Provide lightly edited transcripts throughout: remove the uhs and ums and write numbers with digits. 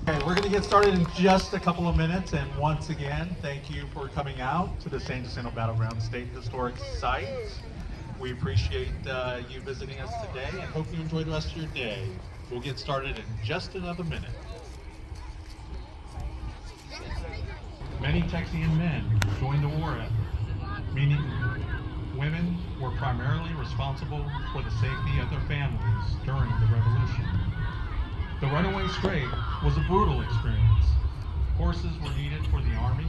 Okay, we're going to get started in just a couple of minutes, and once again, thank you for coming out to the San Jacinto Battleground State Historic Site. We appreciate you visiting us today and hope you enjoy the rest of your day. We'll get started in just another minute. Many Texian men joined the war effort, meaning women were primarily responsible for the safety of their families during the revolution. The runaway strait was a brutal experience. Horses were needed for the army,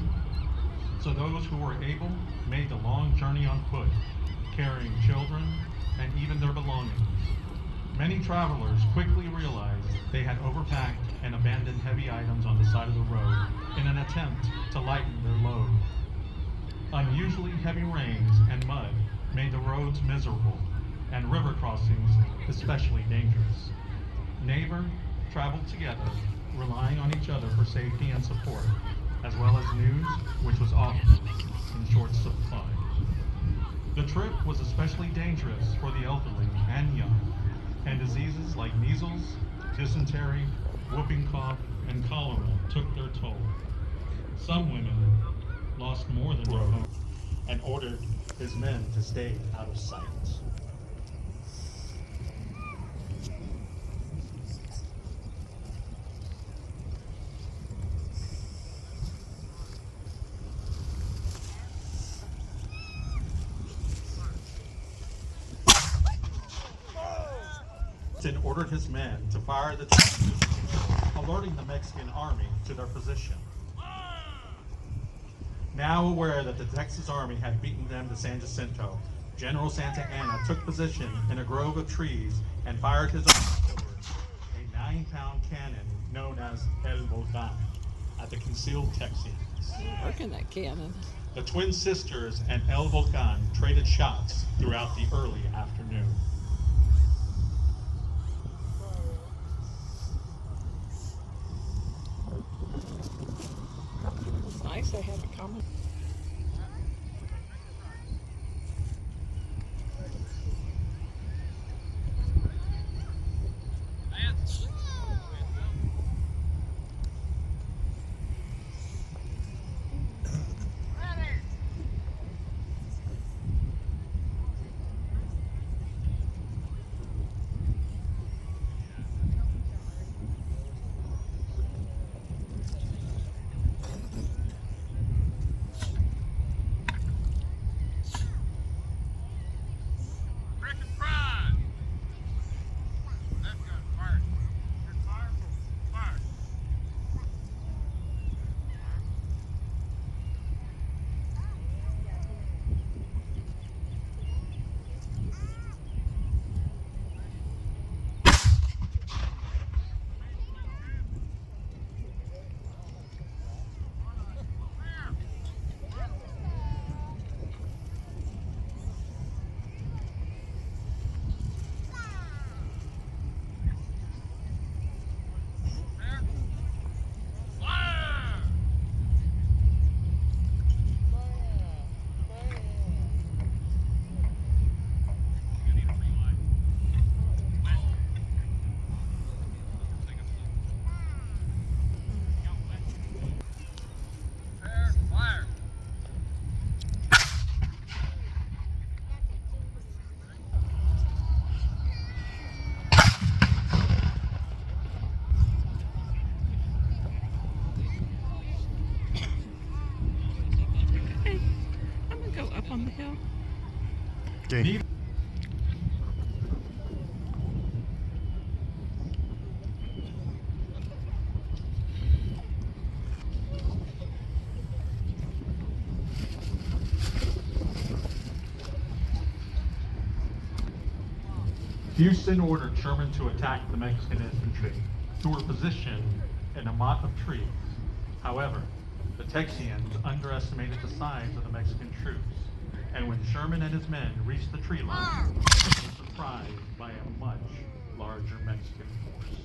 so those who were able made the long journey on foot, carrying children and even their belongings. Many travelers quickly realized they had overpacked and abandoned heavy items on the side of the road in an attempt to lighten their load. Unusually heavy rains and mud made the roads miserable, and river crossings especially dangerous. Neighbors traveled together, relying on each other for safety and support, as well as news, which was often in short supply. The trip was especially dangerous for the elderly and young, and diseases like measles, dysentery, whooping cough, and cholera took their toll. Some women lost more than their home and ordered his men to stay out of sight. And ordered his men to fire the Texans, alerting the Mexican army to their position. Now aware that the Texas army had beaten them to San Jacinto, General Santa Anna took position in a grove of trees and fired his artillery, a 9-pound cannon known as El Volcan, at the concealed Texians. Working that cannon. The twin sisters and El Volcan traded shots throughout the early afternoon. It's nice they have a common. On the hill. Okay. Houston ordered Sherman to attack the Mexican infantry, who were positioned in a motte of trees. However, the Texians underestimated the size of the Mexican troops, and when Sherman and his men reached the tree line, they were surprised by a much larger Mexican force.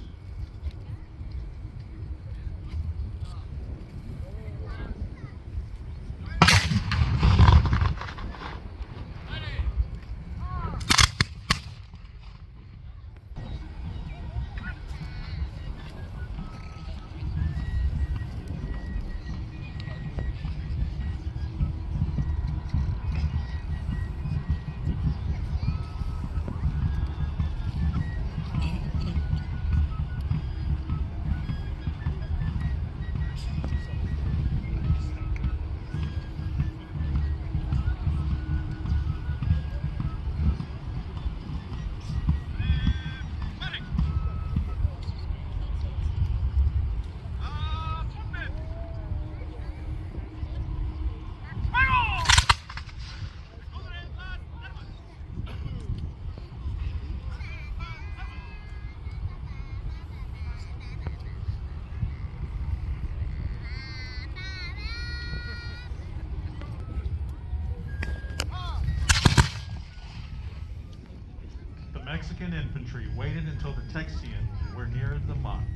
Mexican infantry waited until the Texians were near the mine,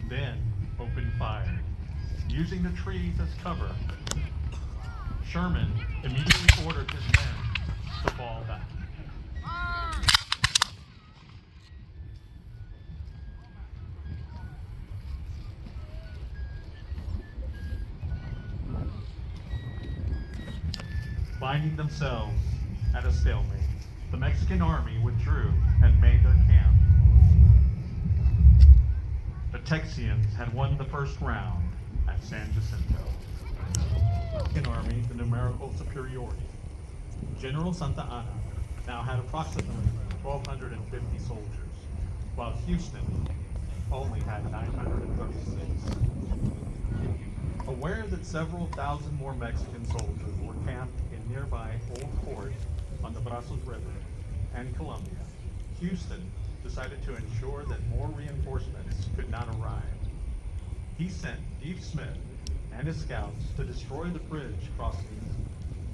then opened fire. Using the trees as cover, Sherman immediately ordered his men to fall back. Finding themselves at a stalemate, the Mexican army withdrew and made their camp. The Texians had won the first round at San Jacinto. The Mexican army, the numerical superiority. General Santa Anna now had approximately 1,250 soldiers, while Houston only had 936. Aware that several thousand more Mexican soldiers were camped in nearby Old Porte on the Brazos River and Columbia, Houston decided to ensure that more reinforcements could not arrive. He sent Deep Smith and his scouts to destroy the bridge crossing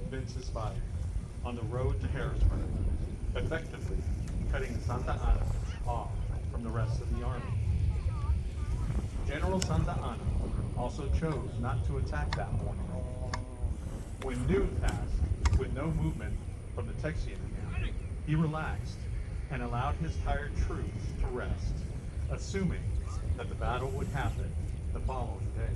Vince's Valley on the road to Harrisburg, effectively cutting Santa Anna off from the rest of the army. General Santa Anna also chose not to attack that morning. When noon passed, with no movement from the Texian camp, he relaxed and allowed his tired troops to rest, assuming that the battle would happen the following day.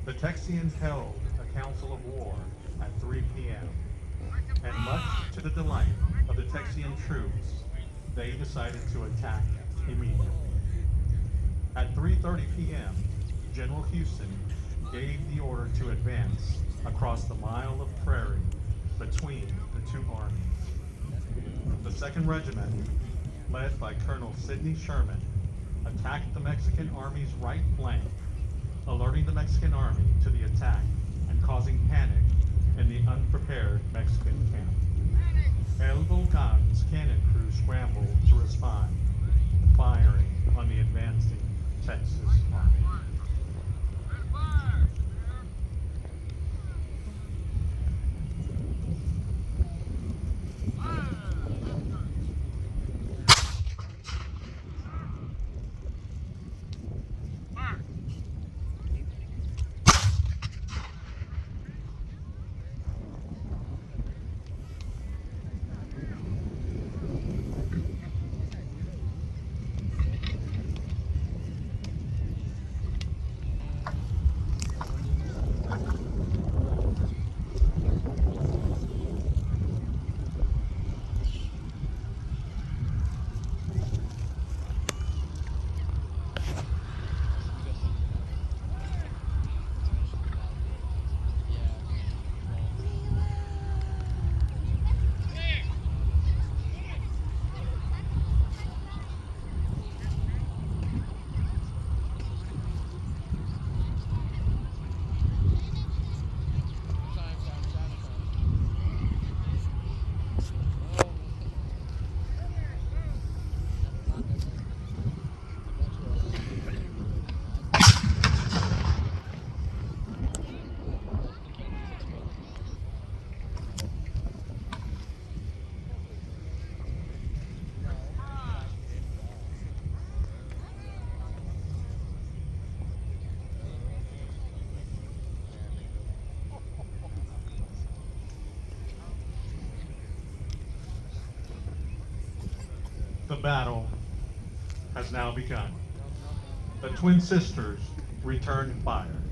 The Texians held a council of war at 3 p.m., and much to the delight of the Texian troops, they decided to attack immediately. At 3:30 p.m., General Houston gave the order to advance across the mile of prairie between the two armies. The 2nd Regiment, led by Colonel Sidney Sherman, attacked the Mexican Army's right flank, alerting the Mexican Army to the attack and causing panic in the unprepared Mexican camp. El Volcan's cannon crew scrambled to respond, firing on the advancing Texas Army. The battle has now begun. The twin sisters returned fire.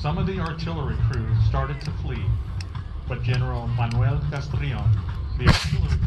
Some of the artillery crews started to flee, but General Manuel Castrillon, the artillery